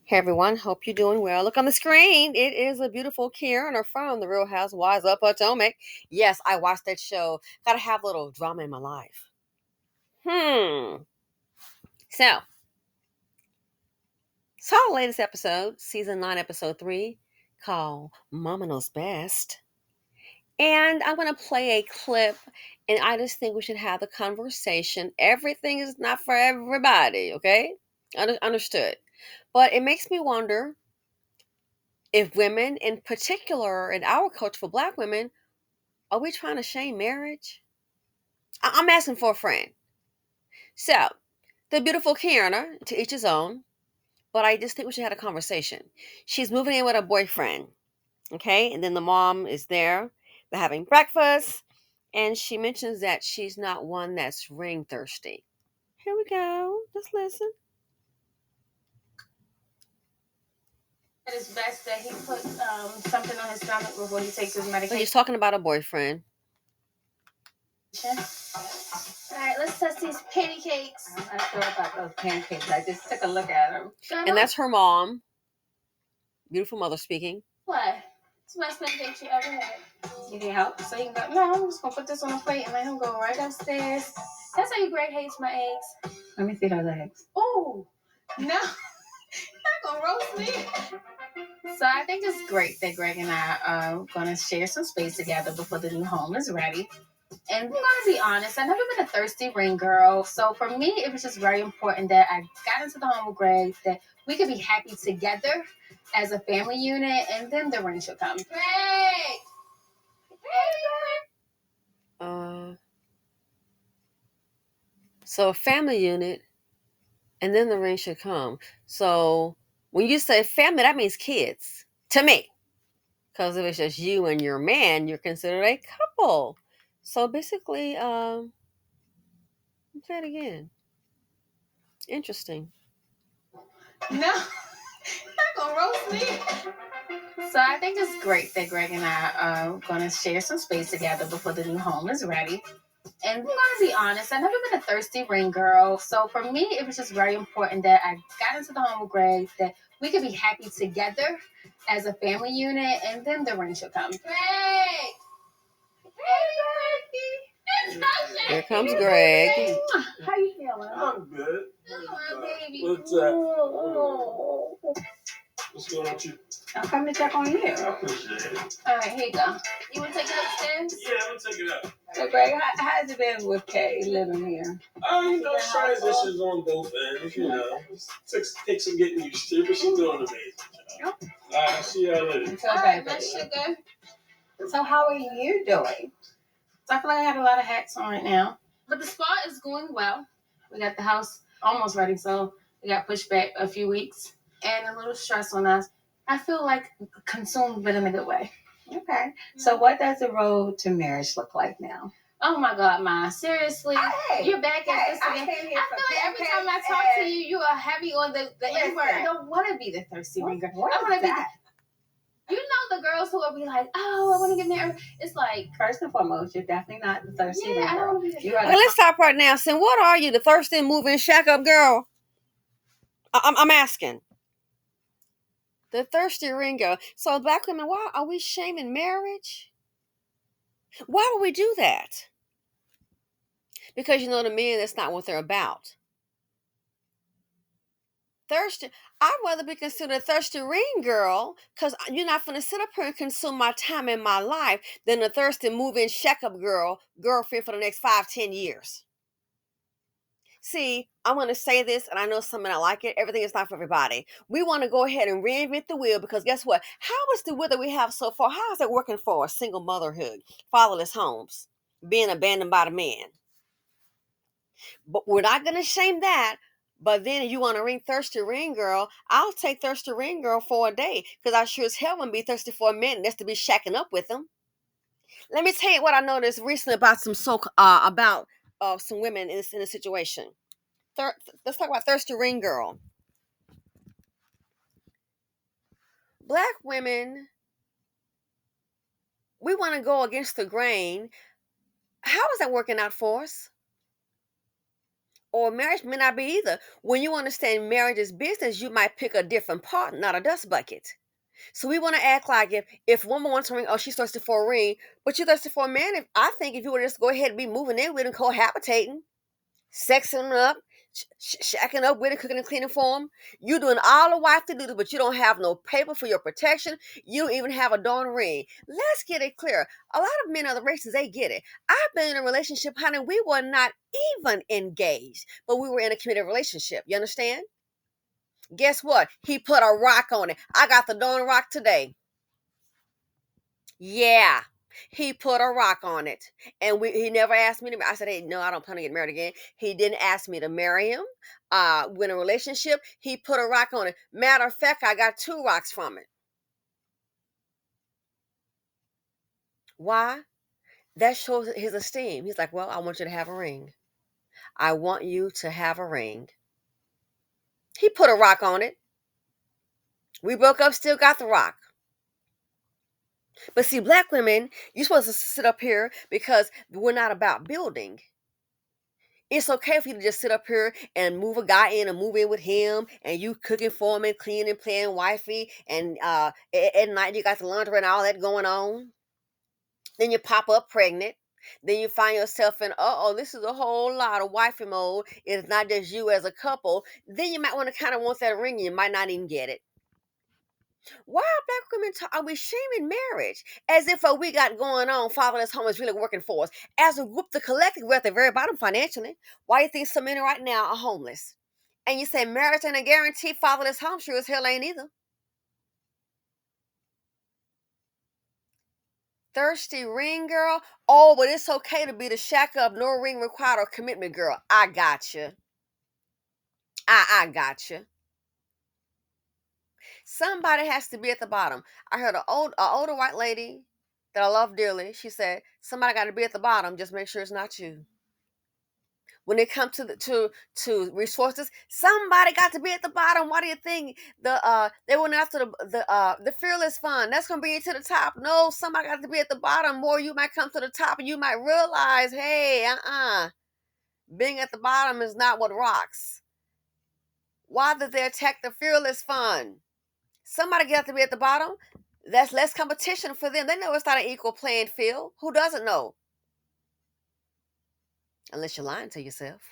Hey everyone, hope you're doing well. Look on the screen. It is a beautiful Karen from The Real Housewives of Potomac. Yes, I watched that show. Gotta have a little drama in my life. So, saw the latest episode, season 9, episode 3, called Mama Knows Best. And I'm gonna play a clip, and I just think we should have the conversation. Everything is not for everybody, okay? Understood. But it makes me wonder if women, in particular in our culture for black women, are we trying to shame marriage? I'm asking for a friend. So, the beautiful Kiana, to each his own, but I just think we should have a conversation. She's moving in with her boyfriend, okay? And then the mom is there. They're having breakfast, and she mentions that she's not one that's ring thirsty. Here we go. Just listen. It is best that he put something on his stomach before he takes his So medication. he's talking about a boyfriend. All right, let's test these pancakes. I'm not sure about those pancakes. I just took a look at them. And that's her mom. Beautiful mother speaking. What? It's the best pancakes you ever had. You need help? So you can go, no, I'm just going to put this on a plate and let him go right upstairs. That's how you Greg hates my eggs. Let me see those eggs. Oh, no. Not going to roast me. So I think it's great that Greg and I are going to share some space together before the new home is ready. And I'm going to be honest, I've never been a thirsty ring girl. So for me, it was just very important that I got into the home with Greg, that we could be happy together as a family unit, and then the ring should come. Greg! So a family unit, and then the ring should come. So when you say family, that means kids to me. Because if it's just you and your man, you're considered a couple. So basically, say it again. Interesting. No, not gonna roast me. So I think it's great that Greg and I are going to share some space together before the new home is ready. And I'm going to be honest, I've never been a thirsty ring girl. So for me, it was just very important that I got into the home with Greg, that we could be happy together as a family unit, and then the ring should come. Greg! Hey, Greggy! Here comes Greg. How you feeling? I'm good. Oh, baby. What's up? What's going on with you? I'm coming to check on you. I appreciate it. All right, here you go. You want to take it upstairs? Yeah, I'm gonna take it up. So, Greg, how's it been with Kay living here? Transitions on both ends, Take some getting used to, but she's doing an amazing job. I'll see y'all later. All right, my sugar. So, how are you doing? So I feel like I have a lot of hats on right now. But the spa is going well. We got the house almost ready, so we got pushed back a few weeks. And a little stress on us. I feel like consumed, but in a good way. Okay. So, what does the road to marriage look like now? Oh my God, Ma. Seriously? Hey, you're back at this again. I feel like every time I talk to you, you are heavy on the N-word. I don't want to be the thirsty ringer. I want to be the... You know the girls who will be like, oh, I want to get married. It's like, first and foremost, you're definitely not the thirsty ringer. I don't want to be the... Okay, let's stop right now. Sin, what are you, the thirsty, moving, shack up girl? I'm asking. The thirsty ring girl. So black women, why are we shaming marriage? Why would we do that? Because to men, that's not what they're about. Thirsty. I'd rather be considered a thirsty ring girl, because you're not going to sit up here and consume my time in my life, than a thirsty move-in shack-up girlfriend for the next 5-10 years. See, I'm going to say this, and I know some men like it. Everything is not for everybody. We want to go ahead and reinvent the wheel, because guess what? How is the wheel that we have so far, how is it working for us? Single motherhood, fatherless homes, being abandoned by the man. But we're not going to shame that. But then if you want to ring thirsty ring girl, I'll take thirsty ring girl for a day, because I sure as hell wouldn't be thirsty for a man that's to be shacking up with them. Let me tell you what I noticed recently about some women in a situation. Let's talk about thirsty ring girl. Black women, we want to go against the grain. How is that working out for us? Or marriage may not be either. When you understand marriage is business, you might pick a different partner, not a dust bucket. So we want to act like if woman wants a ring, oh, she's thirsty for a ring, but you're thirsty for a man. I think if you were just go ahead and be moving in with him, cohabitating, sexing up, shacking up with him, cooking and cleaning for him, you doing all the wife to do, but you don't have no paper for your protection. You don't even have a darn ring. Let's get it clear. A lot of men of the races, they get it. I've been in a relationship, honey. We were not even engaged, but we were in a committed relationship. You understand? Guess what? He put a rock on it. I got the darn rock today. Yeah. He put a rock on it. And he never asked me to I said, hey, no, I don't plan to get married again. He didn't ask me to marry him. We're in a relationship. He put a rock on it. Matter of fact, I got 2 rocks from it. Why? That shows his esteem. He's like, well, I want you to have a ring. I want you to have a ring. He put a rock on it. We broke up, still got the rock. But see, black women, you're supposed to sit up here because we're not about building. It's okay for you to just sit up here and move a guy in and move in with him, and you cooking for him and cleaning and playing wifey, and at night you got the laundry and all that going on. Then you pop up pregnant. Then you find yourself in, this is a whole lot of wifey mode. It's not just you as a couple. Then you might want to kind of want that ring, and you might not even get it. Why are black women are we shaming marriage as if what we got going on, fatherless home, is really working for us? As a group, the collective, we're at the very bottom financially. Why do you think so many right now are homeless? And you say marriage ain't a guarantee, fatherless home sure as hell ain't either. Thirsty ring girl? Oh, but it's okay to be the shack up, no ring required or commitment girl. I got you. I got you. Somebody has to be at the bottom. I heard an older white lady that I love dearly. She said, somebody got to be at the bottom. Just make sure it's not you. When it comes to resources, somebody got to be at the bottom. Why do you think they went after the Fearless Fund? That's gonna bring you to the top. No, somebody got to be at the bottom. More, you might come to the top, and you might realize, hey, being at the bottom is not what rocks. Why did they attack the Fearless Fund? Somebody got to be at the bottom. That's less competition for them. They know it's not an equal playing field. Who doesn't know? Unless you're lying to yourself.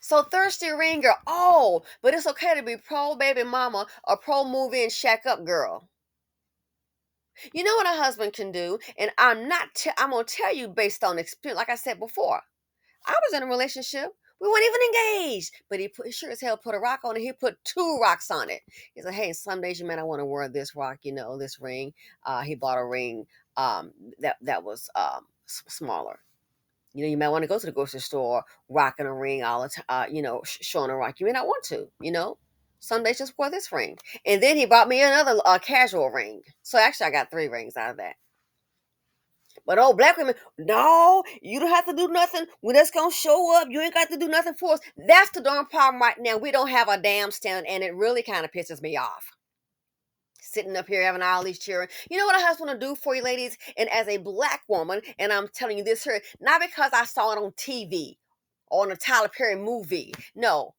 So thirsty ring girl. Oh, but it's okay to be pro baby mama or pro move in shack up girl. You know what a husband can do, and I'm gonna tell you based on experience. Like I said before, I was in a relationship. We weren't even engaged, but he sure as hell put a rock on it. He put 2 rocks on it. He said, "Hey, some days you might not want to wear this rock, this ring." He bought a ring that was smaller. You might want to go to the grocery store rocking a ring all the time. Showing a rock. You may not want to. Some days just wear this ring. And then he bought me another casual ring. So actually, I got 3 rings out of that. But black women, no, you don't have to do nothing. We're just gonna show up. You ain't got to do nothing for us. That's the darn problem right now. We don't have a damn stand, and it really kind of pisses me off. Sitting up here having all these children. You know what a husband will do for you, ladies? And as a black woman, and I'm telling you this here, not because I saw it on TV or on a Tyler Perry movie. No.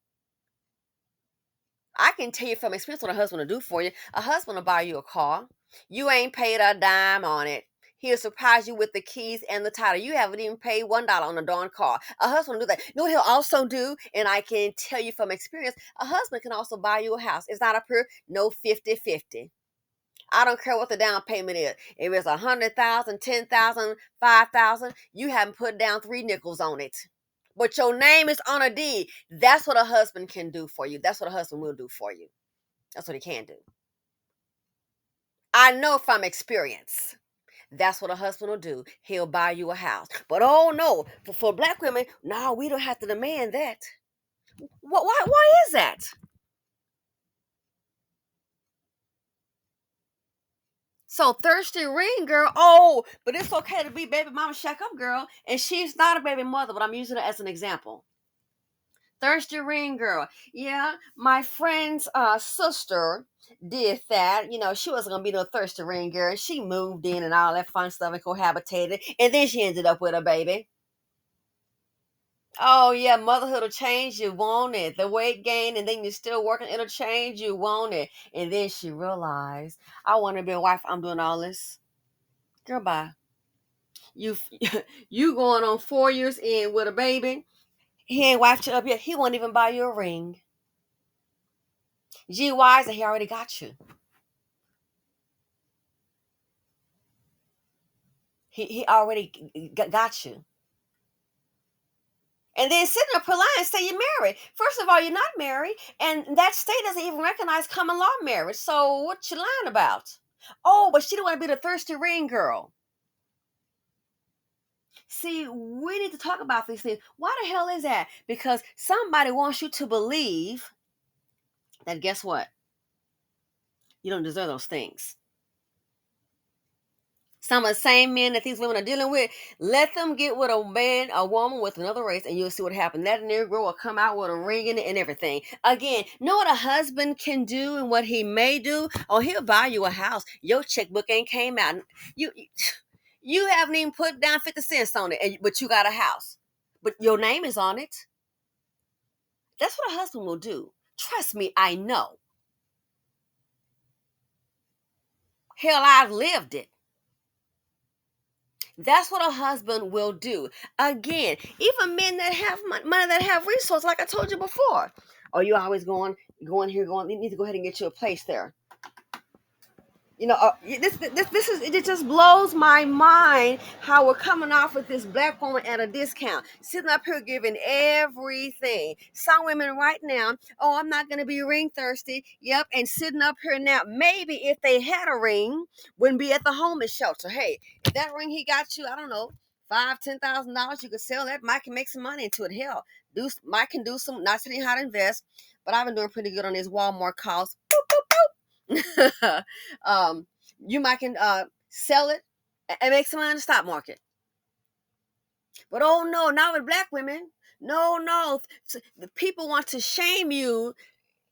I can tell you from experience what a husband will do for you. A husband will buy you a car. You ain't paid a dime on it. He'll surprise you with the keys and the title. You haven't even paid $1 on a darn car. A husband will do that. You know what he'll also do? And I can tell you from experience, a husband can also buy you a house. It's not up here, no 50-50. I don't care what the down payment is. If it's 100,000, 10,000, 5,000, you haven't put down 3 nickels on it. But your name is on a deed. That's what a husband can do for you. That's what a husband will do for you. That's what he can do. I know from experience. That's what a husband will do. He'll buy you a house. But no, for black women, no, we don't have to demand that. Why is that? So thirsty ring girl, but it's okay to be baby mama shack up girl, and she's not a baby mother, but I'm using it as an example. Thirsty ring girl. Yeah, my friend's sister did that. She wasn't gonna be no thirsty ring girl. She moved in and all that fun stuff and cohabitated, and then she ended up with a baby. Oh yeah, motherhood will change you, won't it? The weight gain, and then you're still working, it'll change you, won't it? And then she realized, I want to be a wife. I'm doing all this. Girl, bye. You you going on 4 years in with a baby. He ain't wiped you up yet. He won't even buy you a ring. Gee, why is it? He already got you. He already got you. And then sitting up here lying and say you're married. First of all, you're not married, and that state doesn't even recognize common law marriage. So what you lying about? Oh, but she didn't want to be the thirsty ring girl. See, we need to talk about these things. Why the hell is that? Because somebody wants you to believe that, guess what? You don't deserve those things. Some of the same men that these women are dealing with, let them get with a man, a woman with another race, and you'll see what happens. That Negro will come out with a ring in it and everything. Again, know what a husband can do and what he may do? Oh, he'll buy you a house. Your checkbook ain't came out. You you haven't even put down 50 cents on it, but you got a house. But your name is on it. That's what a husband will do. Trust me, I know. Hell, I've lived it. That's what a husband will do. Again, even men that have money, that have resources, like I told you before. Oh, you always going here, going. You need to go ahead and get you a place there. This is it. Just blows my mind how we're coming off with this black woman at a discount, sitting up here giving everything. Some women right now, oh, I'm not going to be ring thirsty. Yep, and sitting up here now, maybe if they had a ring, wouldn't be at the homeless shelter. Hey, if that ring he got you, I don't know, $5,000-$10,000, you could sell that. Mike can make some money into it. Hell, Mike can do some. Not telling you how to invest, but I've been doing pretty good on these Walmart calls. um, you might can sell it and make some money in the stock market. But oh no, not with black women. No. The people want to shame you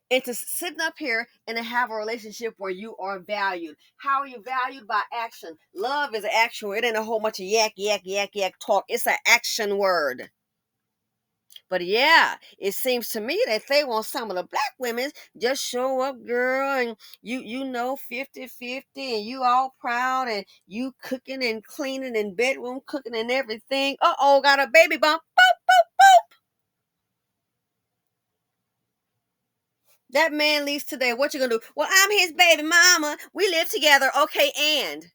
into sitting up here and to have a relationship where you are valued. How are you valued? By action. Love is an action word. It ain't a whole bunch of yak talk. It's an action word. But yeah, it seems to me that they want some of the black women just show up, girl, and you know 50-50, and you all proud, and you cooking and cleaning and bedroom cooking and everything. Uh-oh, got a baby bump. Boop, boop, boop. That man leaves today. What you gonna do? Well, I'm his baby mama. We live together. Okay, and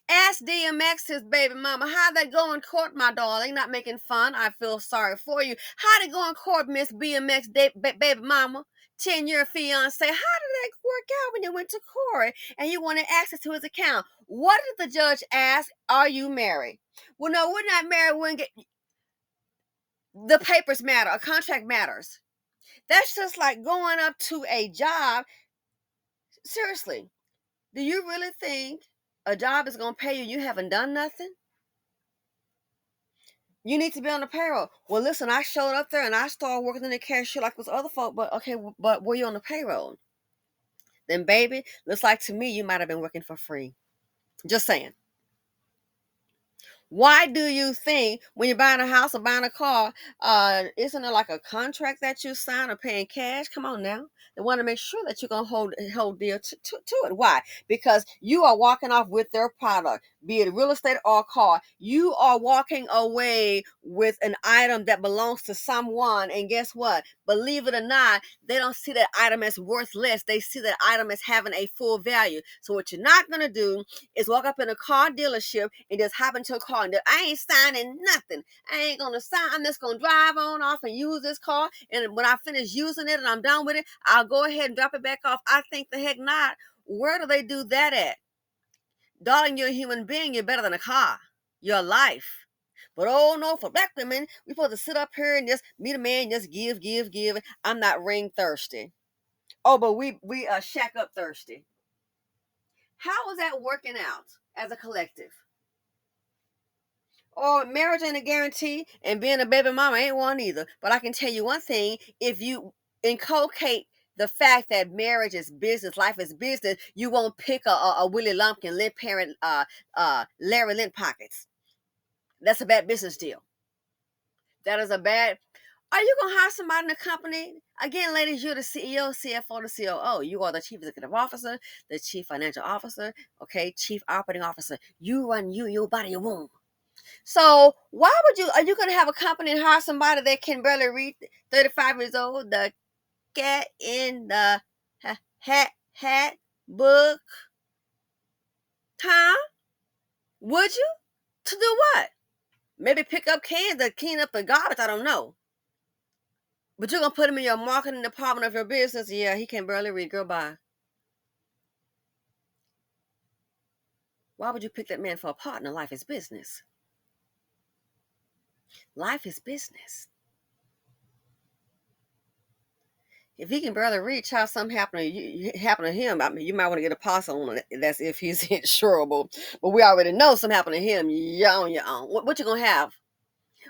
ask DMX, his baby mama, how'd that go in court, my darling? Not making fun. I feel sorry for you. How'd it go in court, Miss BMX baby mama? 10-year fiance. How did that work out when you went to court and you wanted access to his account? What did the judge ask? Are you married? Well, no, we're not married. When the papers matter. A contract matters. That's just like going up to a job. Seriously, do you really think a job is going to pay you? You haven't done nothing? You need to be on the payroll. Well, listen, I showed up there and I started working in the cashier like with other folk, but okay, but were you on the payroll? Then, baby, looks like to me you might have been working for free. Just saying. Why do you think when you're buying a house or buying a car, isn't there like a contract that you sign or paying cash? Come on now. They want to make sure that you're going to hold deal to it. Why? Because you are walking off with their product, be it real estate or a car. You are walking away with an item that belongs to someone. And guess what? Believe it or not, they don't see that item as worth less. They see that item as having a full value. So what you're not going to do is walk up in a car dealership and just hop into a car and I ain't signing nothing. I ain't gonna sign. I'm just gonna drive on off and use this car. And when I finish using it and I'm done with it, I'll go ahead and drop it back off. I think the heck not. Where do they do that at? Darling, you're a human being. You're better than a car. Your life. But oh no, for black women, we're supposed to sit up here and just meet a man, just give. I'm not ring thirsty. Oh, but we shack up thirsty. How is that working out as a collective? Or marriage ain't a guarantee, and being a baby mama ain't one either. But I can tell you one thing: if you inculcate the fact that marriage is business, life is business, you won't pick a Willie Lumpkin, Lynn Parent, Larry Lynn pockets. That's a bad business deal. That is a bad. Are you going to hire somebody in the company? Again, ladies, you're the CEO, CFO, the COO. You are the chief executive officer, the chief financial officer, okay, chief operating officer. You run your body, your womb. So why would you, are you going to have a company and hire somebody that can barely read, 35 years old, the cat in the hat book? Huh? Would you? To do what? Maybe pick up cans to clean up the garbage. I don't know. But you're going to put him in your marketing department of your business. Yeah, he can barely read. Girl, bye. Why would you pick that man for a partner? Life is business. Life is business. If he can barely read, child, something happen to him. I mean, you might want to get a policy on it. That's if he's insurable. But we already know something happened to him. You're on your own. What you gonna have?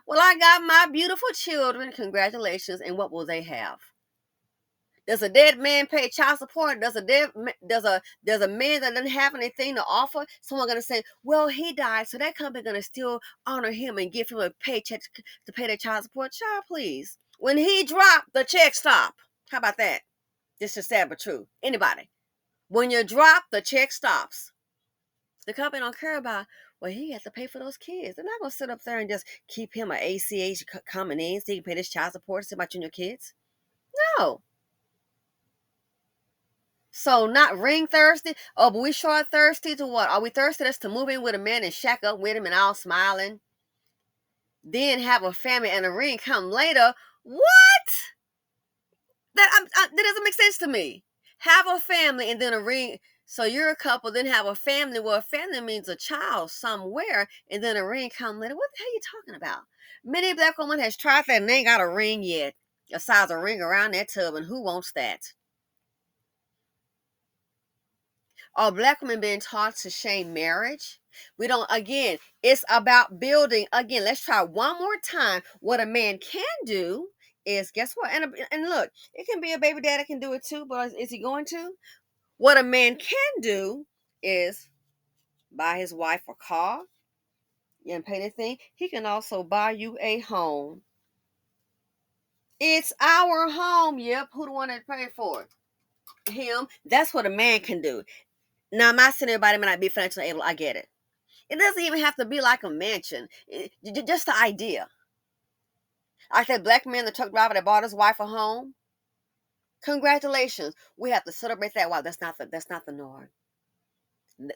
Well, I got my beautiful children. Congratulations. And what will they have? Does a dead man pay child support? Does a man that doesn't have anything to offer? Someone gonna say, "Well, he died, so that company gonna still honor him and give him a paycheck to pay their child support." Child, please. When he dropped, the check stop. How about that? This is sad but true. Anybody. When you drop, the check stops. The company don't care about, well, he has to pay for those kids. They're not going to sit up there and just keep him an ACH coming in so he can pay this child support to about you and your kids. No. So not ring thirsty. Oh, but we sure thirsty to what? Are we thirsty just to move in with a man and shack up with him and all smiling? Then have a family and a ring come later? What? That doesn't make sense to me. Have a family and then a ring. So you're a couple, then have a family. Well, a family means a child somewhere, and then a ring come later. What the hell are you talking about? Many black women has tried that and they ain't got a ring yet. A size of ring around that tub, and who wants that? Are black women being taught to shame marriage? We don't, again, it's about building. Again, let's try one more time. What a man can do is, guess what? And look, it can be a baby daddy can do it too, but is he going to? What a man can do is buy his wife a car. You didn't pay anything. He can also buy you a home. It's our home. Yep. Who the one that paid for it? Him. That's what a man can do. Now, I'm not saying everybody may not be financially able. I get it. It doesn't even have to be like a mansion. Just the idea. Like that black man, the truck driver that bought his wife a home. Congratulations. We have to celebrate that. Wow, that's not the norm.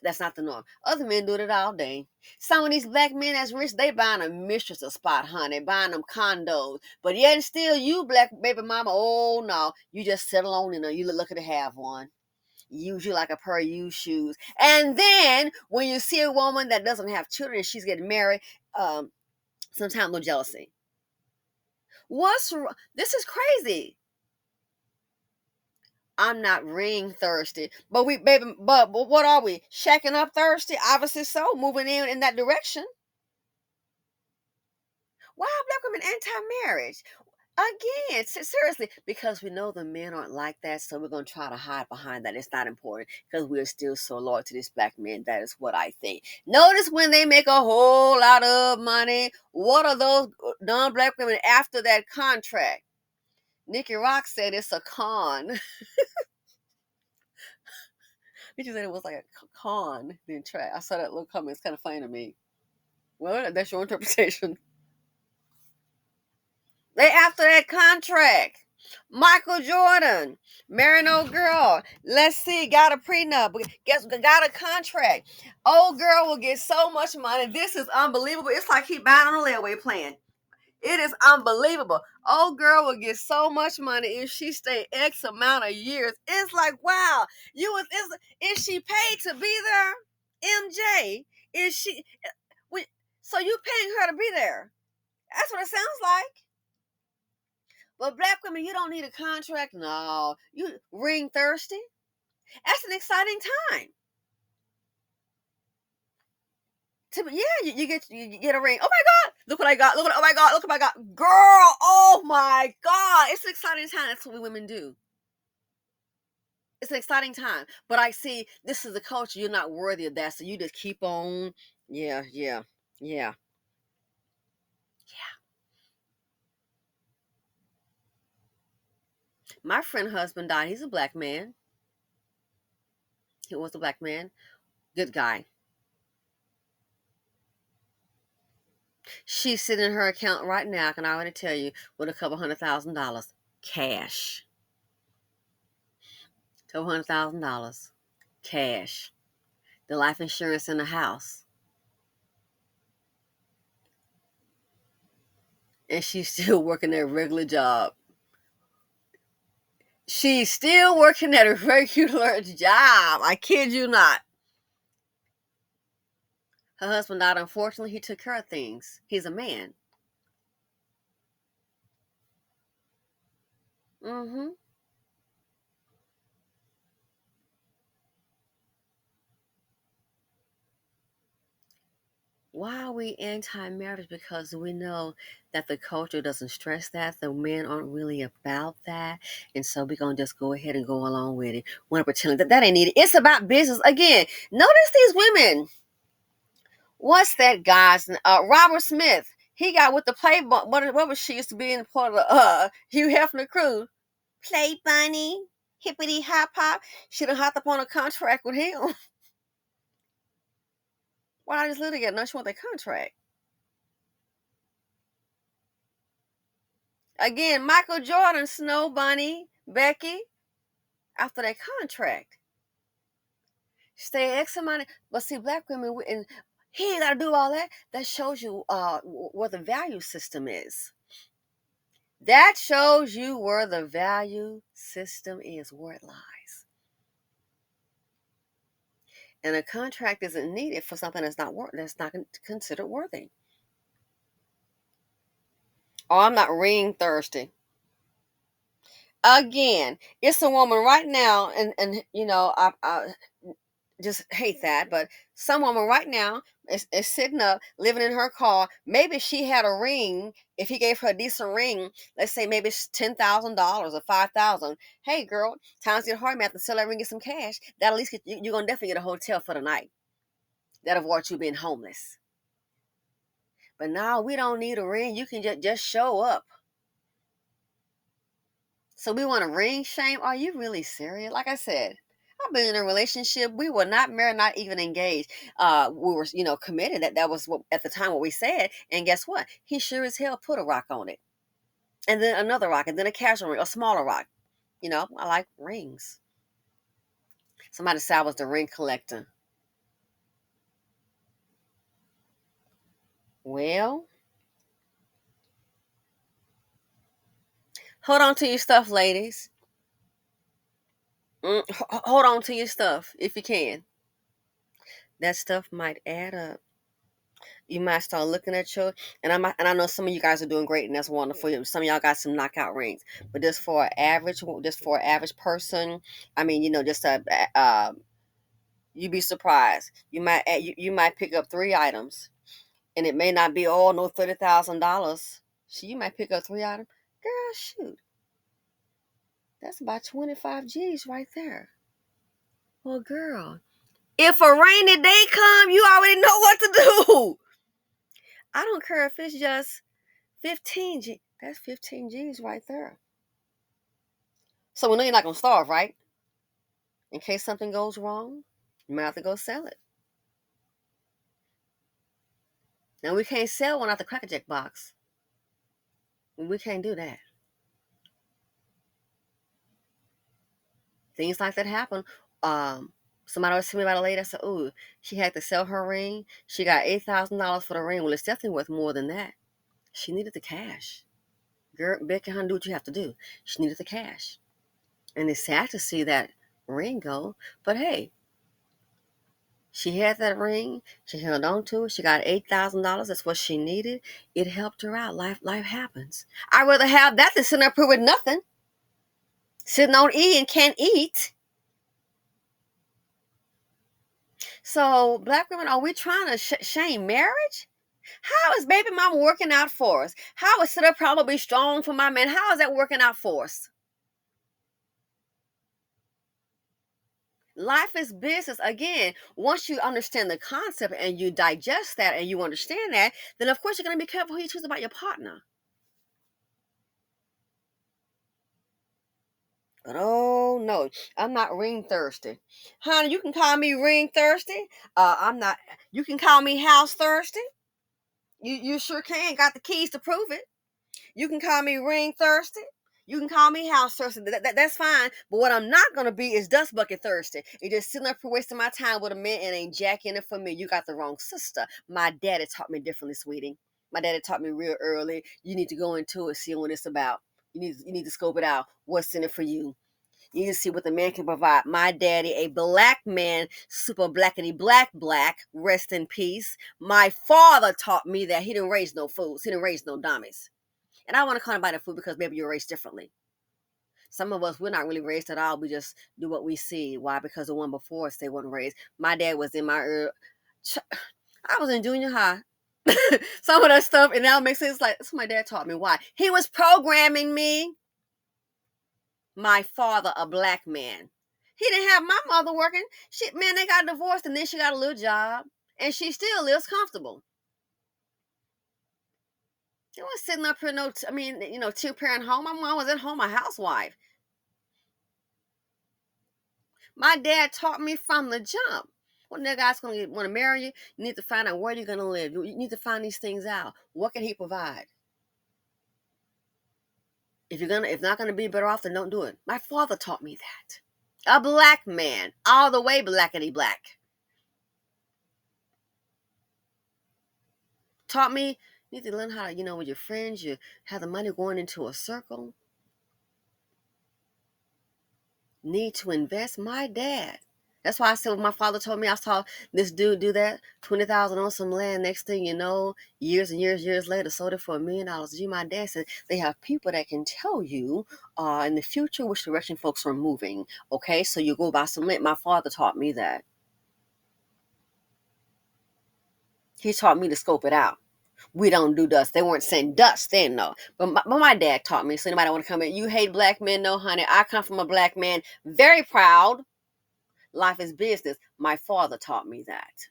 That's not the norm. Other men do it all day. Some of these black men that's rich, they buying a mistress a spot, honey, buying them condos. But yet and still, you black baby mama, oh no, you just settle on in her. You lucky to have one. Use you like a pair of used shoes. And then when you see a woman that doesn't have children and she's getting married, sometimes no jealousy. This is crazy. I'm not ring thirsty, but but what are we? Shacking up thirsty? Obviously so, moving in that direction. Why are black women anti-marriage? Again, seriously, because we know the men aren't like that, so we're going to try to hide behind that. It's not important because we're still so loyal to these black men. That is what I think. Notice when they make a whole lot of money, what are those non-black women after that contract? Nikki Rock said it's a con. She said it was like a con. Then track. I saw that little comment. It's kind of funny to me. Well, that's your interpretation. They after that contract. Michael Jordan, marrying old girl. Let's see, got a prenup. Got a contract. Old girl will get so much money. This is unbelievable. It's like he buying on a layaway plan. It is unbelievable. Old girl will get so much money if she stay X amount of years. It's like, wow. Is she paid to be there? MJ, is she? So you paying her to be there? That's what it sounds like. But black women, you don't need a contract. No, you ring thirsty. That's an exciting time. You get a ring. Oh my God! Look what I got! Oh my God! Look what I got! Girl! Oh my God! It's an exciting time. That's what we women do. It's an exciting time. But I see this is the culture. You're not worthy of that, so you just keep on. Yeah. My friend's husband died. He's a black man. He was a black man. Good guy. She's sitting in her account right now, I can already tell you, with a couple $100,000 cash. Couple $100,000 cash. The life insurance in the house. And she's still working their regular job. She's still working at a regular job. I kid you not. Her husband died. Unfortunately, he took care of things. He's a man. Mm-hmm. Why are we anti-marriage? Because we know that the culture doesn't stress that. The men aren't really about that. And so we're going to just go ahead and go along with it. Want to pretend that ain't needed. It's about business. Again, notice these women. What's that guy's Robert Smith. He got with the Playboy. What was she used to be in part of the Hugh Hefner crew? Play Bunny. Hippity hop hop. She done hopped up on a contract with him. Why I just literally get no, she want their contract. Again, Michael Jordan, Snow Bunny, Becky, after that contract. Stay X amount of, but see, black women, and he ain't got to do all that. That shows you what the value system is. That shows you where the value system is, where it lies. And a contract isn't needed for something that's not considered worthy. Oh, I'm not ring thirsty. Again, it's a woman right now, and you know, I just hate that, but some woman right now is sitting up, living in her car. Maybe she had a ring. If he gave her a decent ring, let's say maybe it's $10,000 or $5,000. Hey, girl, times get hard, math, to sell that ring, get some cash. That at least you're gonna definitely get a hotel for the night. That'll avoid you being homeless. But now we don't need a ring. You can just show up. So we want to ring shame? Are you really serious? Like I said, I've been in a relationship. We were not married, not even engaged. We were, committed. That was what, at the time, what we said. And guess what? He sure as hell put a rock on it, and then another rock, and then a casual ring, a smaller rock. I like rings. Somebody said I was the ring collector. Well, hold on to your stuff, ladies. Hold on to your stuff if you can. That stuff might add up. You might start looking at your, and I know some of you guys are doing great, and that's wonderful. Some of y'all got some knockout rings, but just for an average person, I mean, just you'd be surprised. You might pick up 3 items, and it may not be all no $30,000. So you might pick up 3 items. Girl, shoot, that's about 25 G's right there. Well, girl, if a rainy day come, you already know what to do. I don't care if it's just 15 G. That's 15 G's right there. So we know you're not going to starve, right? In case something goes wrong, you might have to go sell it. Now, we can't sell one out the Cracker Jack box. We can't do that. Things like that happen. Somebody was telling me about a lady that said, "Ooh, she had to sell her ring. She got $8,000 for the ring." Well, it's definitely worth more than that. She needed the cash. Girl, Becky, honey, do what you have to do. She needed the cash. And it's sad to see that ring go. But hey, she had that ring. She held on to it. She got $8,000. That's what she needed. It helped her out. Life happens. I'd rather have that than sitting up here with nothing. Sitting on E and can't eat. So, black women, are we trying to shame marriage? How is baby mama working out for us? How is sit up probably strong for my man? How is that working out for us? Life is business. Again, once you understand the concept and you digest that and you understand that, then of course you're going to be careful who you choose about your partner. But oh no, I'm not ring thirsty. Honey, you can call me ring thirsty. I'm not, you can call me house thirsty. You sure can. Got the keys to prove it. You can call me ring thirsty. You can call me house thirsty. That's fine. But what I'm not gonna be is dust bucket thirsty. And just sitting up here wasting my time with a man and ain't jacking it for me. You got the wrong sister. My daddy taught me differently, sweetie. My daddy taught me real early. You need to go into it, see what it's about. You need to scope it out. What's in it for you? You need to see what the man can provide. My daddy, a black man, super blackety black, rest in peace. My father taught me that he didn't raise no fools. He didn't raise no dummies. And I want to call anybody a fool because maybe you're raised differently. Some of us, we're not really raised at all. We just do what we see. Why? Because the one before us, they weren't raised. My dad was in I was in junior high. Some of that stuff, and now it makes sense. Like, that's what my dad taught me. Why? He was programming me. My father, a black man. He didn't have my mother working. Shit, man, they got divorced and then she got a little job. And she still lives comfortable. She was sitting up here, two-parent home. My mom was at home, a housewife. My dad taught me from the jump. When that guy's going to want to marry you, you need to find out where you're going to live. You need to find these things out. What can he provide? If not gonna be better off, then don't do it. My father taught me that. A black man, all the way blackety black. Taught me you need to learn how to, with your friends, you have the money going into a circle. Need to invest. My dad. That's why I said when my father told me, I saw this dude do that, 20,000 on some land. Next thing you know, years and years later, sold it for $1 million. Gee, my dad said they have people that can tell you in the future which direction folks are moving. Okay, so you go buy some land. My father taught me that. He taught me to scope it out. We don't do dust. They weren't saying dust then, no. But my dad taught me. So anybody want to come in, you hate black men? No, honey. I come from a black man, very proud. Life is business. My father taught me that.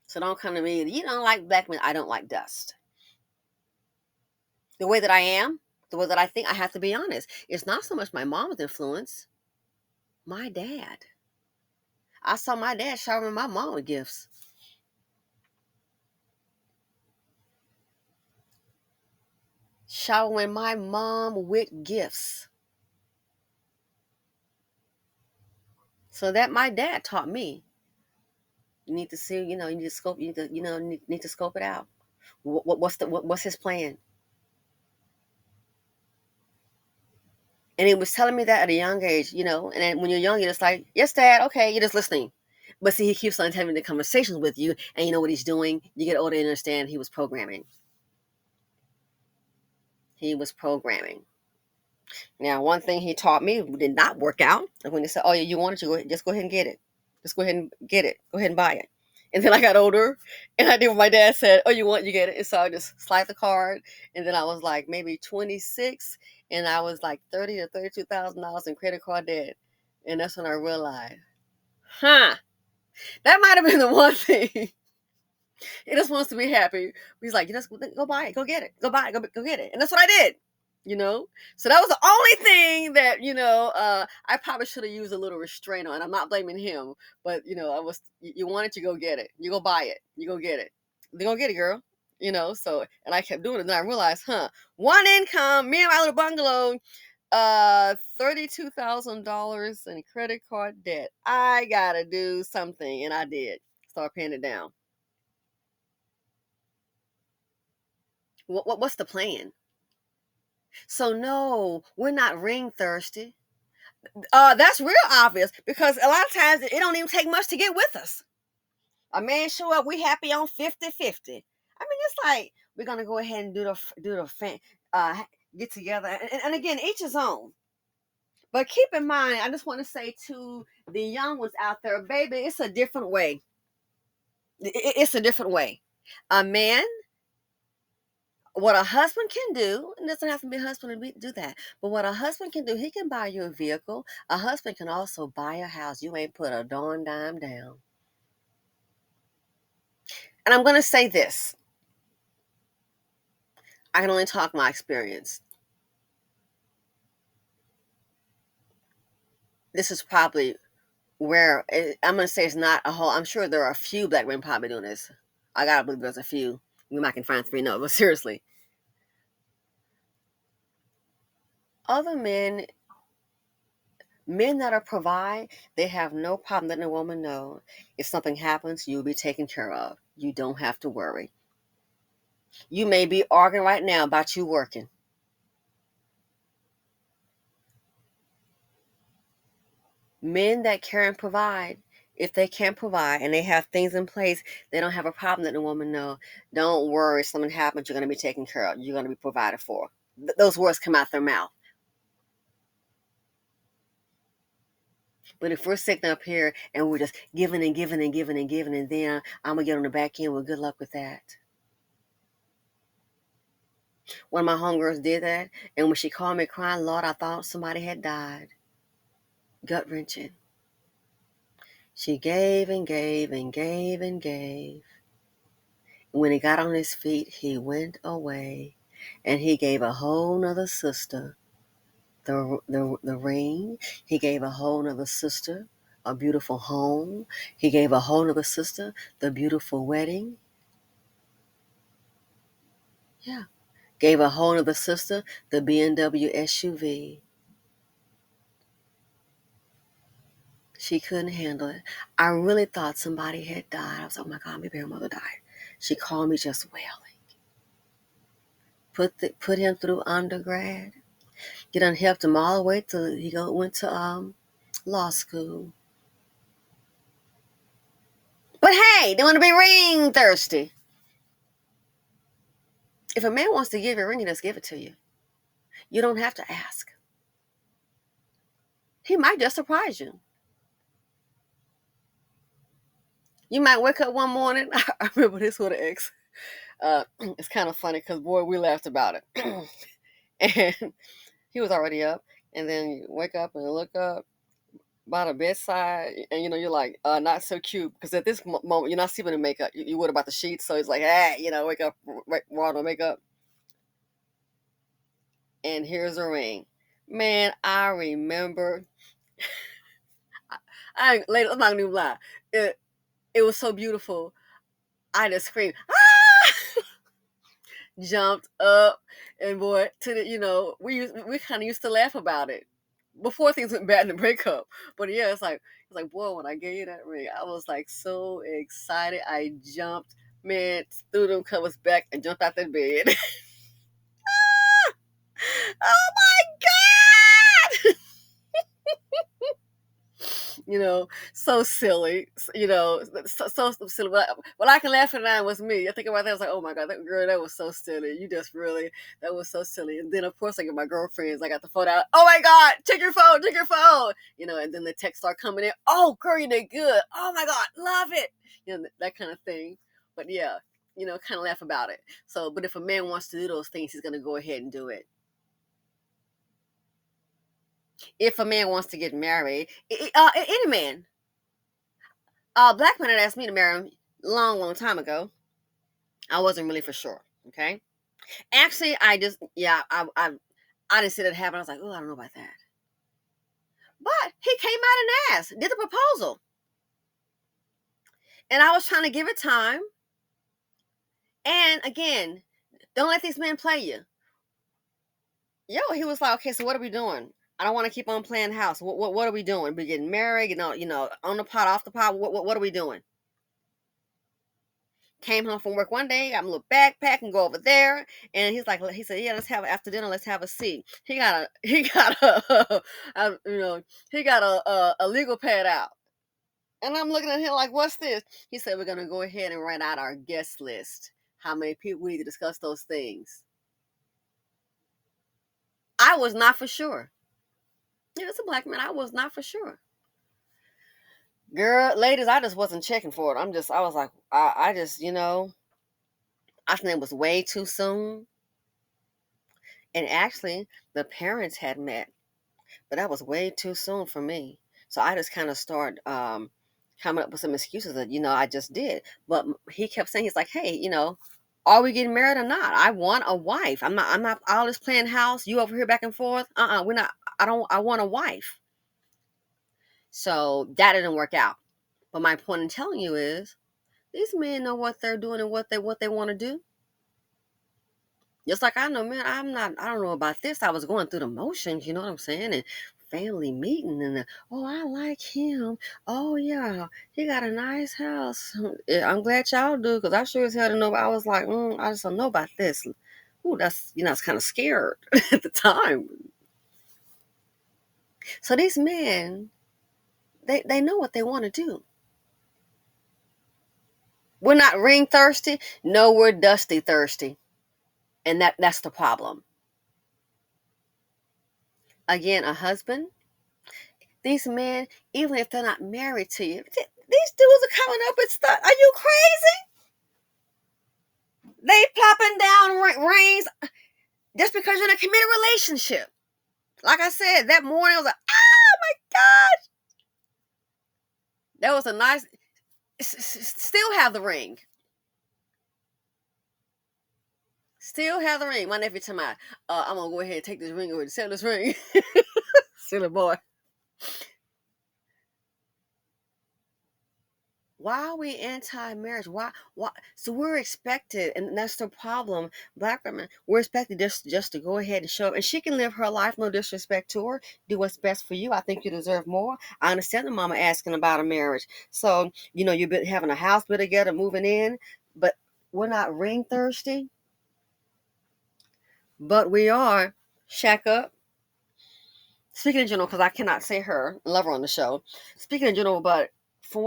So don't come to me, you don't like black men. I don't like dust. The way that I am, the way that I think, I have to be honest. It's not so much my mom's influence. My dad. I saw my dad showering my mom with gifts. Showering my mom with gifts. So that my dad taught me. You need to see, you need to scope, you need to scope it out. What's his plan? And he was telling me that at a young age, and then when you're young, you're just like, yes, Dad, okay, you're just listening. But see, he keeps on having the conversations with you, and you know what he's doing. You get older and understand he was programming. He was programming. Now, one thing he taught me did not work out. And when he said, oh, yeah, you wanted to, just go ahead and get it. Just go ahead and get it. Go ahead and buy it. And then I got older, and I did what my dad said. Oh, you get it. And so I just slide the card. And then I was like maybe 26, and I was like $30,000 to $32,000 in credit card debt. And that's when I realized, that might have been the one thing. He just wants to be happy. He's like, you just go buy it, go get it, go buy it, go get it. And that's what I did. So that was the only thing that I probably should have used a little restraint on. I'm not blaming him, but you wanted to go get it, you go buy it, you go get it, you go get it, girl. So, and I kept doing it, and I realized, one income, me and my little bungalow, $32,000 in credit card debt. I gotta do something, and I did start paying it down. What's the plan? So no, we're not ring thirsty. That's real obvious because a lot of times it don't even take much to get with us. A man show up, we happy on 50-50. I mean, it's like we're gonna go ahead and do the get together, and again, each his own. But keep in mind, I just want to say to the young ones out there, baby, it's a different way. It's a different way. A man, what a husband can do, it doesn't have to be a husband to do that, but what a husband can do, he can buy you a vehicle. A husband can also buy a house. You ain't put a darn dime down. And I'm going to say this. I can only talk my experience. this is probably where I'm going to say it's not a whole. I'm sure there are a few black men probably doing this. I gotta believe there's a few. We might can find 3. No, but seriously, other men that are provide, they have no problem letting a woman know if something happens, you'll be taken care of. You don't have to worry. You may be arguing right now about you working. Men that care and provide, if they can't provide and they have things in place, they don't have a problem letting a woman know, don't worry, if something happens, you're going to be taken care of. You're going to be provided for. Those words come out their mouth. But if we're sitting up here and we're just giving and giving and giving and giving, and then I'm going to get on the back end, well, good luck with that. One of my homegirls did that, and when she called me crying, Lord, I thought somebody had died. Gut wrenching. She gave and gave and gave and gave. When he got on his feet, he went away, and he gave a whole nother sister the ring. He gave a whole nother sister a beautiful home. He gave a whole nother sister the beautiful wedding. Yeah. Gave a whole nother sister the BMW SUV. She couldn't handle it. I really thought somebody had died. I was like, oh my God, maybe her mother died. She called me just wailing. Put him through undergrad. You done helped him all the way till he went to law school. But hey, they want to be ring thirsty. If a man wants to give you a ring, he just give it to you. You don't have to ask. He might just surprise you. You might wake up one morning. I remember this with an ex. It's kind of funny because, boy, we laughed about it. And he was already up. And then you wake up and look up by the bedside. And, you're like, not so cute. Because at this moment, you're not sleeping in makeup. You would about the sheets. So it's like, hey, wake up, raw no makeup. And here's a ring. Man, I remember. I'm not going to lie. It was so beautiful. I just screamed, ah! Jumped up, and boy, we kind of used to laugh about it before things went bad in the breakup. But yeah, it's like boy, when I gave you that ring, I was like so excited. I jumped, man, threw them covers back and jumped out that bed. Oh my God! So silly, so silly. But I can laugh at it was me. I think about that, I was like, oh my God, that girl, that was so silly. That was so silly. And then, of course, I get my girlfriends, I got the phone out. Oh my God, check your phone. And then the texts start coming in. Oh, girl, you did good. Oh my God, love it. That kind of thing. But yeah, kind of laugh about it. So, but if a man wants to do those things, he's going to go ahead and do it. If a man wants to get married, any man, black man had asked me to marry him long time ago. I wasn't really for sure. Okay. Actually, I didn't see that happen. I was like, oh, I don't know about that. But he came out and asked, did the proposal. And I was trying to give it time. And again, don't let these men play you. He was like, okay, so what are we doing? I don't want to keep on playing house. What are we doing? We getting married? On the pot, off the pot. What are we doing? Came home from work one day, got a little backpack and go over there. And he said, yeah, let's have after dinner, let's have a seat. He got a legal pad out. And I'm looking at him like, what's this? He said, we're going to go ahead and write out our guest list. How many people we need to discuss those things. I was not for sure. It's a black man. I was not for sure. Girl, ladies, I just wasn't checking for it. I was like, I think it was way too soon. And actually, the parents had met, but that was way too soon for me. So I just kind of started coming up with some excuses that, I just did. But he kept saying, he's like, hey, are we getting married or not? I want a wife. I'm not all this playing house. You over here back and forth. We're not. I want a wife. So that didn't work out. But my point in telling you is these men know what they're doing and what they want to do. Just like I know, man, I don't know about this. I was going through the motions, you know what I'm saying? And family meeting and oh, I like him. Oh yeah, he got a nice house. Yeah, I'm glad y'all do, because I sure as hell didn't know. I was like, I just don't know about this. Ooh, that's, I was kind of scared at the time. So these men, they know what they want to do. We're not ring thirsty. No, we're dusty thirsty. And that's the problem. Again, a husband, these men, even if they're not married to you, these dudes are coming up with stuff. Are you crazy? They plopping down rings just because you're in a committed relationship. Like I said, that morning I was like, oh my gosh. That was a nice, still have the ring. Still have the ring. My nephew told me, I'm going to go ahead and take this ring over and sell this ring. Silly boy. Why are we anti-marriage? Why? So we're expected, and that's the problem. Black women, we're expected just to go ahead and show up, and she can live her life. No disrespect to her. Do what's best for you. I think you deserve more. I understand the mama asking about a marriage. So you've been having a house built together, moving in, but we're not ring thirsty. But we are shack up. Speaking in general, because I cannot say her, love her on the show. Speaking in general, but for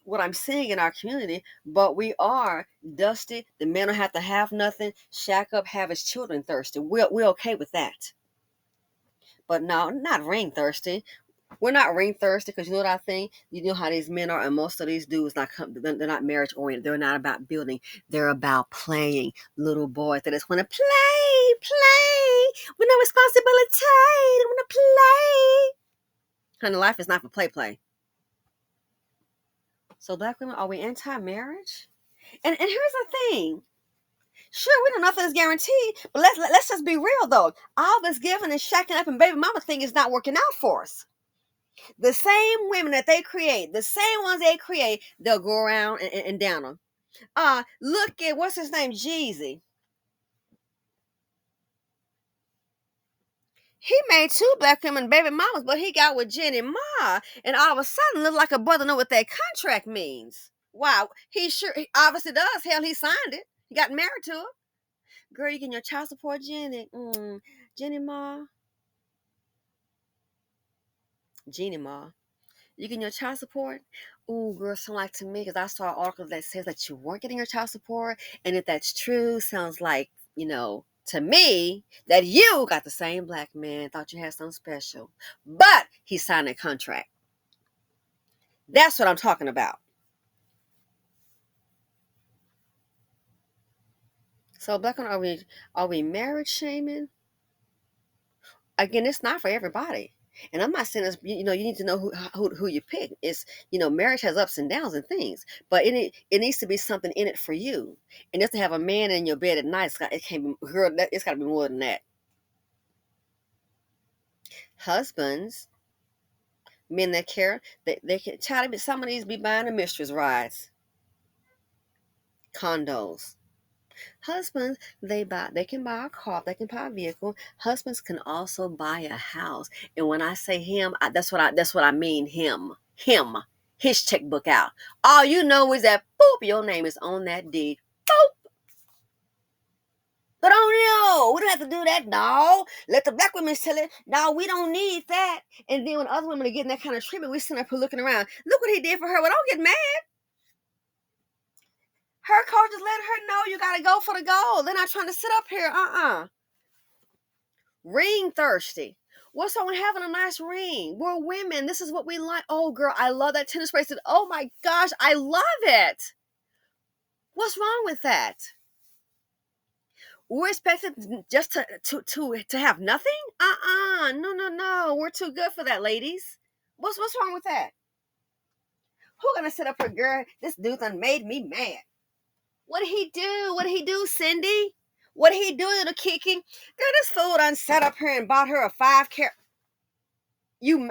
what I'm seeing in our community, but we are dusty. The men don't have to have nothing. Shack up, have his children thirsty. We're okay with that. But no, not ring thirsty. We're not ring thirsty, because you know what I think? You know how these men are, and most of these dudes they're not marriage oriented. They're not about building. They're about playing. Little boys that just want to play with no responsibility. They want to play. Honey, life is not for play. So black women, are we anti-marriage? And here's the thing. Sure, we know nothing is guaranteed, but let's just be real though. All this giving and shacking up and baby mama thing is not working out for us. The same women that they create, the same ones they create, they'll go around and down them. Look at what's his name, Jeezy. He made 2 black women baby mamas, but he got with Jenny Ma, and all of a sudden look like a brother know what that contract means. Wow, he obviously does. Hell, he signed it. He got married to her. Girl, you getting your child support, Jenny? Jenny Ma. Jenny Ma. You getting your child support? Ooh, girl, sound like to me, because I saw an article that says that you weren't getting your child support. And if that's true, sounds like, to me, that you got the same black man, thought you had something special. But he signed a contract. That's what I'm talking about. So, black women, are we marriage shaming? Again, it's not for everybody. And I'm not saying this, you need to know who you pick. It's, marriage has ups and downs and things, but it needs to be something in it for you. And just to have a man in your bed at night, it can't be, girl, it's got to be more than that. Husbands, men that care, they can, child, some of these be buying the mistress rides, condos. Husbands, they can buy a car, they can buy a vehicle. Husbands can also buy a house. And when I say him, that's what I mean. Him, his checkbook out. All you know is that boop, your name is on that deed. Boop. But oh no, we don't have to do that. No, let the black women tell it. No, we don't need that. And then when other women are getting that kind of treatment, we sitting up here looking around. Look what he did for her. Well, don't get mad. Her coach is letting her know you got to go for the goal. They're not trying to sit up here. Ring thirsty. What's wrong with having a nice ring? We're women. This is what we like. Oh, girl, I love that tennis bracelet. Oh my gosh, I love it. What's wrong with that? We're expected just to have nothing? No. We're too good for that, ladies. What's wrong with that? Who gonna sit up here, girl? This dude done made me mad. What did he do? What did he do, Cindy? What did he do to the kicking? Girl, this fool done sat up here and bought her a 5 carat. You,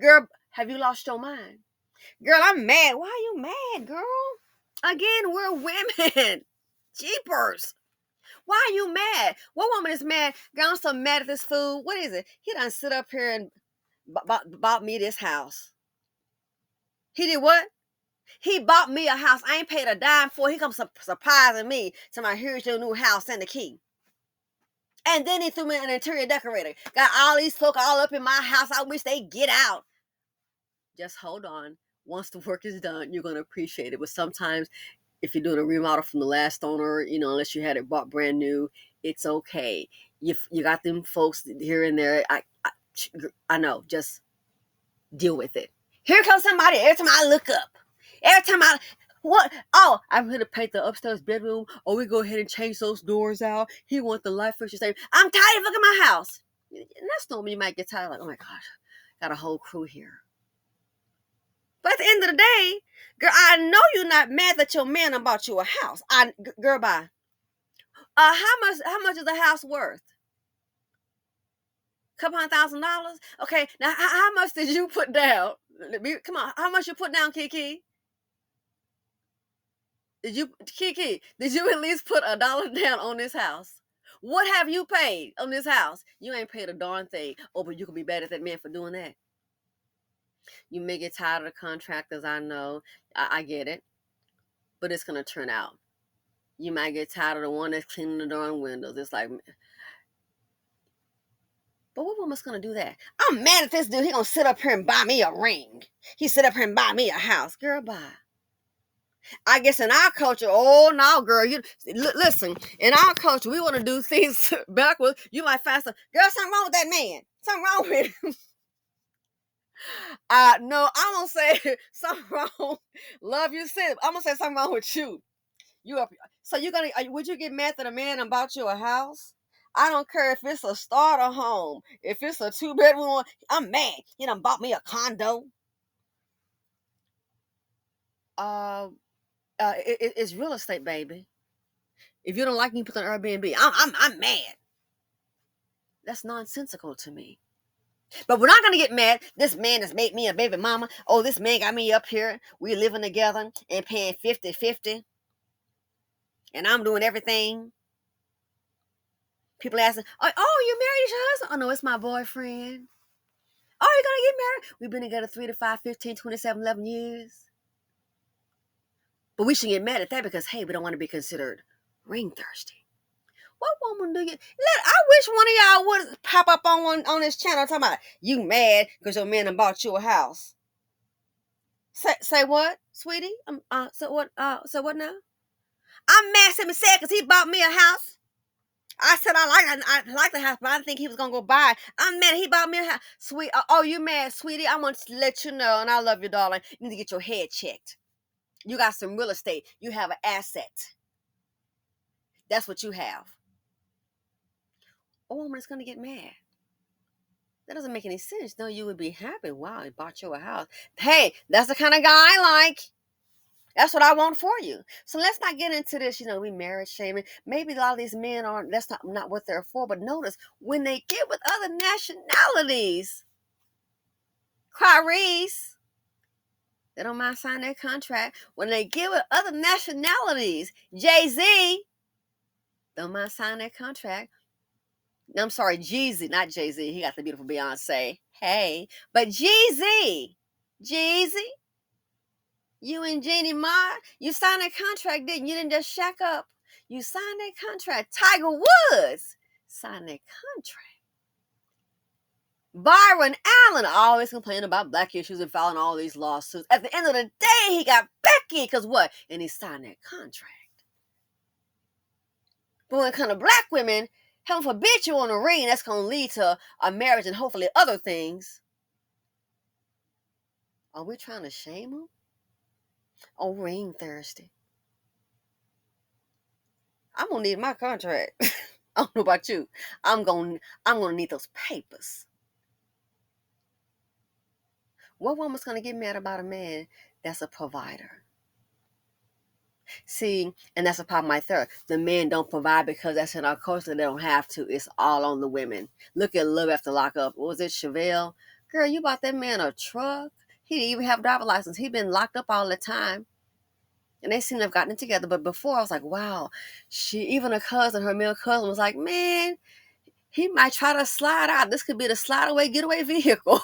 girl, Have you lost your mind? Girl, I'm mad. Why are you mad, girl? Again, we're women. Jeepers. Why are you mad? What woman is mad? Girl, I'm so mad at this fool. What is it? He done sit up here and bought me this house. He did what? He bought me a house. I ain't paid a dime for it. He comes surprising me to my here's your new house and the key. And then he threw me an interior decorator. Got all these folk all up in my house. I wish they get out. Just hold on. Once the work is done, you're going to appreciate it. But sometimes if you're doing a remodel from the last owner, unless you had it bought brand new, it's okay. You got them folks here and there. I know. Just deal with it. Here comes somebody every time I look up. Every time what? Oh, I'm going to paint the upstairs bedroom. Oh, we go ahead and change those doors out. He wants the light fixture. Say, I'm tired of looking at my house. And that's normal. You might get tired. Like, oh my gosh, got a whole crew here. But at the end of the day, girl, I know you're not mad that your man bought you a house. Girl, bye. How much is the house worth? Couple $100,000? Okay, now how much did you put down? Come on, how much you put down, Kiki? Did you at least put $1 down on this house? What have you paid on this house? You ain't paid a darn thing. Oh, but you can be mad at that man for doing that. You may get tired of the contractors, I know. I get it. But it's going to turn out. You might get tired of the one that's cleaning the darn windows. It's like, but what woman's going to do that? I'm mad at this dude. He going to sit up here and buy me a ring. He sit up here and buy me a house. Girl, bye. I guess in our culture, oh no, girl, you listen. In our culture, we want to do things backwards. You might find girl, something wrong with that man. Something wrong with him. No, I'm gonna say something wrong. Love you, sis. I'm gonna say something wrong with you. So would you get mad at a man and bought you a house? I don't care if it's a starter home, if it's a 2-bedroom. I'm mad. You done bought me a condo. It's real estate, baby. If you don't like me, put on Airbnb. I'm mad. That's nonsensical to me. But we're not gonna get mad. This man has made me a baby mama. Oh, this man got me up here. We living together and paying 50-50. And I'm doing everything. People asking, oh, you married your husband? Oh, no, it's my boyfriend. Oh, you're going to get married? We've been together 3 to 5, 15, 27, 11 years. But we shouldn't get mad at that because, hey, we don't want to be considered ring thirsty. What woman do you... I wish one of y'all would pop up on this channel talking about you mad because your man done bought you a house. Say what, sweetie? So what now? I'm mad at him sad because he bought me a house. I said I like the house, but I didn't think he was gonna go buy it. I'm mad he bought me a house. Sweet, oh, you mad, sweetie? I want to let you know, and I love you, darling. You need to get your head checked. You got some real estate. You have an asset. That's what you have. A woman is gonna get mad. That doesn't make any sense. No, you would be happy. Wow, he bought you a house. Hey, that's the kind of guy I like. That's what I want for you. So let's not get into this, we marriage shaming. Maybe a lot of these men aren't, that's not what they're for. But notice, when they get with other nationalities, Clarice, they don't mind signing their contract. When they get with other nationalities, Jay-Z, don't mind signing their contract. No, I'm sorry, Jeezy, not Jay-Z. He got the beautiful Beyonce. Hey, but Jeezy, you and Jeannie Marr, you signed a contract, didn't you? You didn't just shack up. You signed a contract. Tiger Woods signed a contract. Byron Allen always complaining about black issues and filing all these lawsuits. At the end of the day, he got Becky, because what? And he signed that contract. But when it comes to black women, heaven forbid you on a ring, that's going to lead to a marriage and hopefully other things. Are we trying to shame them? Oh, ring thirsty. I'm gonna need my contract. I don't know about you. I'm gonna need those papers. What woman's gonna get mad about a man that's a provider? See, and that's a problem right there. The men don't provide because that's in our culture. They don't have to. It's all on the women. Look at Love After Lockup. What was it, Chevelle? Girl, you bought that man a truck. He didn't even have a driver's license. He'd been locked up all the time. And they seem to have gotten it together. But before, I was like, wow. Even her male cousin was like, man, he might try to slide out. This could be the slide away, getaway vehicle.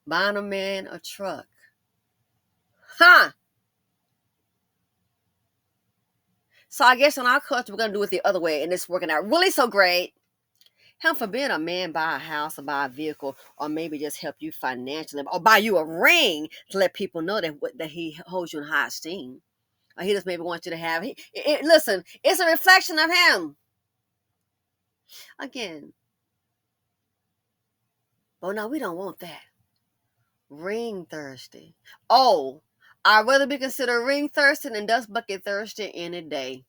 Buying a man a truck. Huh. So I guess in our culture, we're going to do it the other way. And it's working out really so great. Him for being a man, buy a house or buy a vehicle, or maybe just help you financially, or buy you a ring to let people know that he holds you in high esteem. Or he just maybe wants you to have. Listen, it's a reflection of him. Again. But no, we don't want that. Ring thirsty. Oh, I'd rather be considered ring thirsty than dust bucket thirsty any day.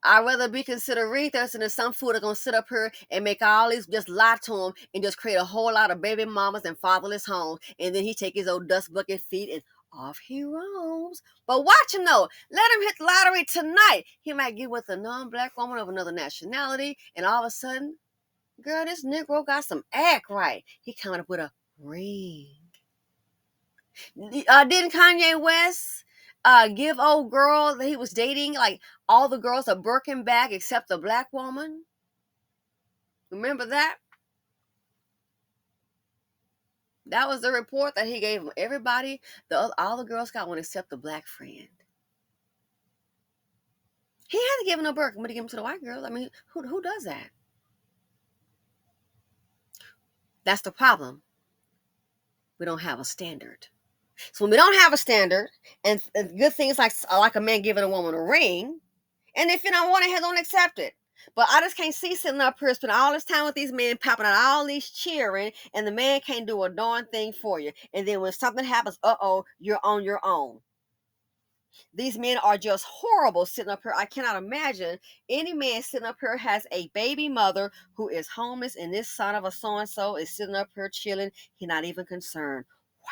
I'd rather be considered ring thirsty than some fool that's gonna sit up here and make all these, just lie to him and just create a whole lot of baby mamas and fatherless homes, and then he take his old dust bucket feet and off he roams. But watch him though. Let him hit the lottery tonight. He might get with a non-black woman of another nationality, and all of a sudden, girl, this Negro got some act right. He coming up with a ring. Didn't Kanye West give old girl that he was dating, like all the girls a Birkin bag except the black woman? Remember that? That was the report that he gave everybody. All the girls got one except the black friend. He had to give him a Birkin, but he gave him to the white girls. I mean, who does that? That's the problem. We don't have a standard. So when we don't have a standard, and good things like a man giving a woman a ring, and if you don't want it, don't accept it. But I just can't see sitting up here spending all this time with these men popping out all these cheering, and the man can't do a darn thing for you. And then when something happens, you're on your own. These men are just horrible sitting up here. I cannot imagine any man sitting up here has a baby mother who is homeless, and this son of a so-and-so is sitting up here chilling. He's not even concerned. Wow.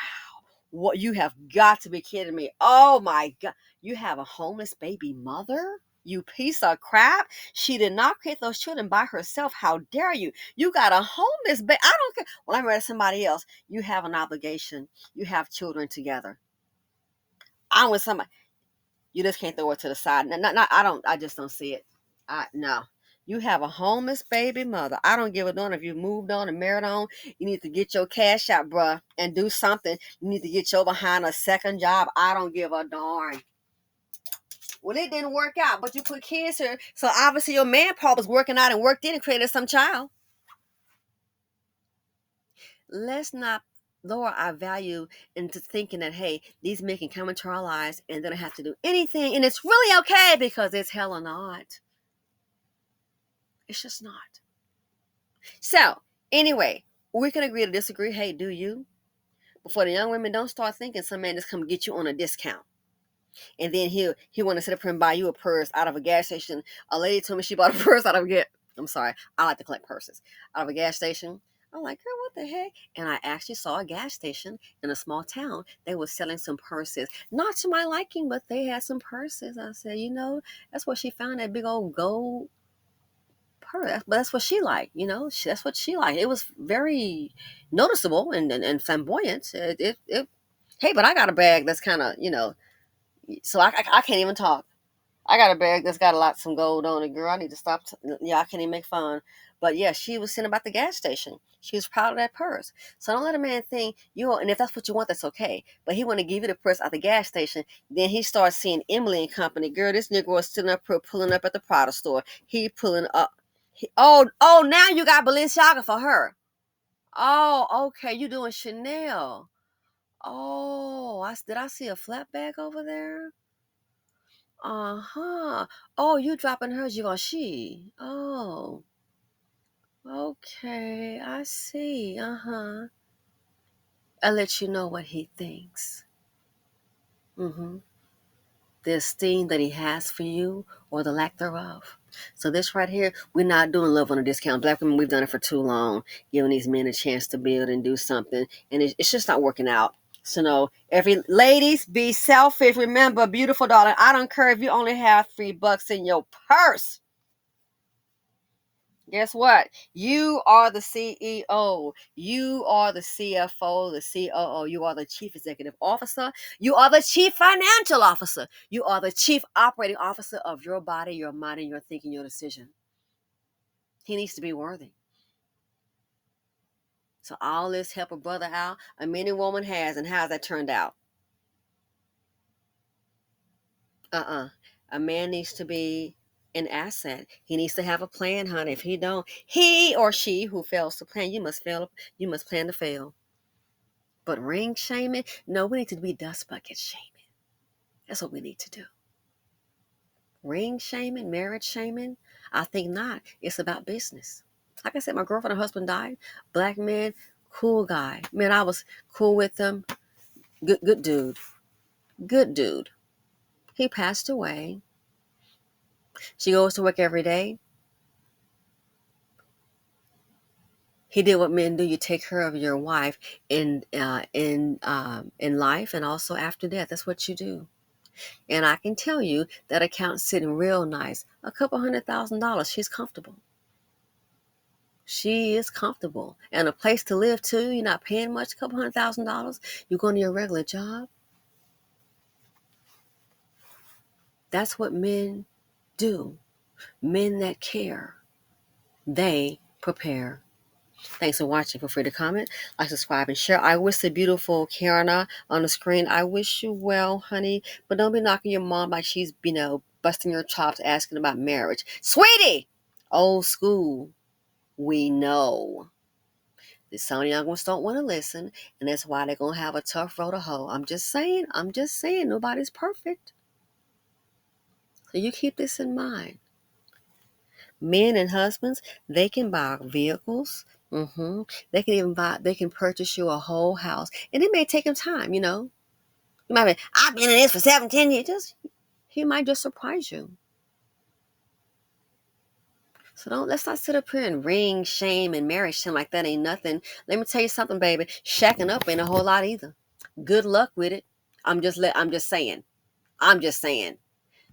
What, you have got to be kidding me. Oh my God. You have a homeless baby mother? You piece of crap. She did not create those children by herself. How dare you? You got a homeless baby. I don't care. Well, I'm ready to somebody else. You have an obligation. You have children together. I'm with somebody. You just can't throw it to the side. I just don't see it. No. You have a homeless baby mother. I don't give a darn if you moved on and married on. You need to get your cash out, bruh, and do something. You need to get your behind a second job. I don't give a darn. Well, it didn't work out, but you put kids here. So obviously your man part was working out and worked in and created some child. Let's not lower our value into thinking that, hey, these men can come into our lives and they don't have to do anything. And it's really okay, because it's hella not. It's just not. So, anyway, we can agree to disagree. Hey, do you? Before the young women don't start thinking some man just come get you on a discount. And then he want to sit up here and buy you a purse out of a gas station. A lady told me she bought a purse out of I'm sorry, I like to collect purses. Out of a gas station. I'm like, girl, what the heck? And I actually saw a gas station in a small town. They were selling some purses. Not to my liking, but they had some purses. I said, that's where she found that big old gold purse. But that's what she liked, that's what she liked. It was very noticeable and flamboyant. Hey, but I got a bag that's kind of, so I can't even talk. I got a bag that's got some gold on it, girl. I need to stop. I can't even make fun. But yeah, she was sitting about the gas station. She was proud of that purse. So don't let a man think and if that's what you want, that's okay. But he want to give you the purse at the gas station. Then he starts seeing Emily and company. Girl, this nigga was sitting up here pulling up at the Prada store. He pulling up. Now you got Balenciaga for her. Oh, okay. You doing Chanel. Oh, did I see a flat bag over there? Uh-huh. Oh, you dropping her Givenchy. Oh. Okay, I see. Uh-huh. I'll let you know what he thinks. Mm-hmm. The esteem that he has for you, or the lack thereof. So this right here, we're not doing love on a discount. Black women, we've done it for too long, giving these men a chance to build and do something, and it's just not working out. So no, ladies, be selfish. Remember, beautiful darling, I don't care if you only have $3 in your purse. Guess what? You are the CEO. You are the CFO, the COO. You are the Chief Executive Officer. You are the Chief Financial Officer. You are the Chief Operating Officer of your body, your mind, and your thinking, your decision. He needs to be worthy. So all this help a brother out, a man and woman has, and how's that turned out? A man needs to be an asset. He needs to have a plan, honey. If he don't, he or she who fails to plan, you must plan to fail. But ring shaming? No, we need to be dust bucket shaming. That's what we need to do. Ring shaming, marriage shaming? I think not. It's about business. Like I said, my girlfriend, her husband died. Black man, cool guy. Man, I was cool with him. Good dude. Good dude. He passed away. She goes to work every day. He did what men do. You take care of your wife in life and also after death. That's what you do. And I can tell you that account's sitting real nice. A couple $100,000. She's comfortable. She is comfortable. And a place to live too. You're not paying much, a couple $100,000. You're going to your regular job. That's what men do. Men that care. They prepare. Thanks for watching. Feel free to comment, like, subscribe, and share. I wish the beautiful Karina on the screen, I wish you well, honey. But don't be knocking your mom like she's, busting your chops asking about marriage. Sweetie! Old school. We know. That some of the young ones don't want to listen, and that's why they're going to have a tough road to hoe. I'm just saying. Nobody's perfect. So you keep this in mind. Men and husbands, they can buy vehicles. They can purchase you a whole house. And it may take them time, You might be, I've been in this for 7, 10 years. He might just surprise you. So let's not sit up here and ring shame and marriage shame like that ain't nothing. Let me tell you something, baby. Shacking up ain't a whole lot either. Good luck with it. I'm just saying.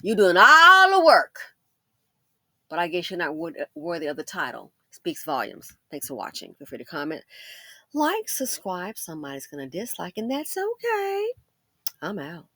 You doing all the work. But I guess you're not worthy of the title. Speaks volumes. Thanks for watching. Feel free to comment, like, subscribe. Somebody's going to dislike, and that's okay. I'm out.